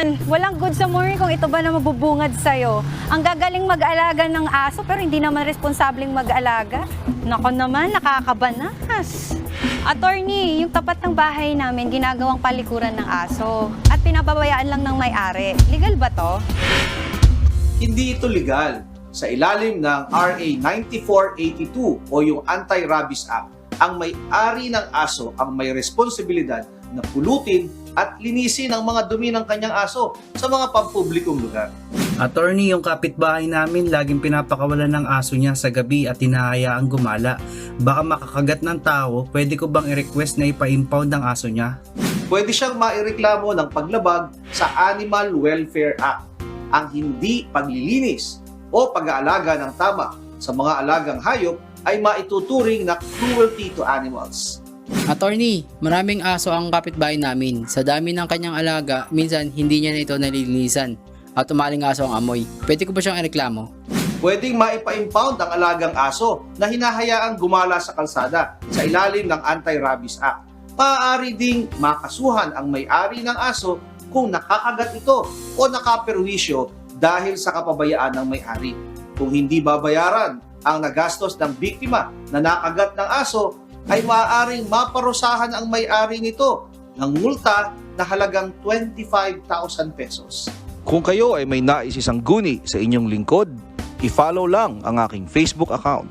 naman, walang good sa morning kung ito ba na mabubungad sa'yo. Ang gagaling mag-alaga ng aso pero hindi naman responsabling mag-alaga. Nako naman, nakakabanas. Attorney, yung tapat ng bahay namin ginagawang palikuran ng aso at pinababayaan lang ng may-ari. Legal ba to? Hindi ito legal. Sa ilalim ng RA 9482 o yung Anti-Rabies Act, ang may-ari ng aso ang may responsibilidad na pulutin at linisin ang mga dumi ng kanyang aso sa mga pampublikong lugar. Attorney, yung kapitbahay namin laging pinapakawalan ng aso niya sa gabi at hinahayaang gumala. Baka makakagat ng tao, pwede ko bang i-request na ipa-impound ang aso niya? Pwede siyang maireklamo ng paglabag sa Animal Welfare Act. Ang hindi paglilinis o pag-aalaga ng tama sa mga alagang hayop ay maituturing na cruelty to animals. Attorney, maraming aso ang kapitbahay namin. Sa dami ng kanyang alaga, minsan hindi niya na ito nalilinisan at umaling aso ang amoy. Pwede ko ba siyang ireklamo? Pwedeng maipa-impound ang alagang aso na hinahayaang gumala sa kalsada sa ilalim ng Anti-Rabies Act. Maaari ding makasuhan ang may-ari ng aso kung nakakagat ito o nakaperwisyo dahil sa kapabayaan ng may-ari. Kung hindi babayaran ang nagastos ng biktima na nakagat ng aso, ay maaaring maparusahan ang may-ari nito ng multa na halagang 25,000 pesos. Kung kayo ay may nais isang guni sa inyong lingkod, i-follow lang ang aking Facebook account.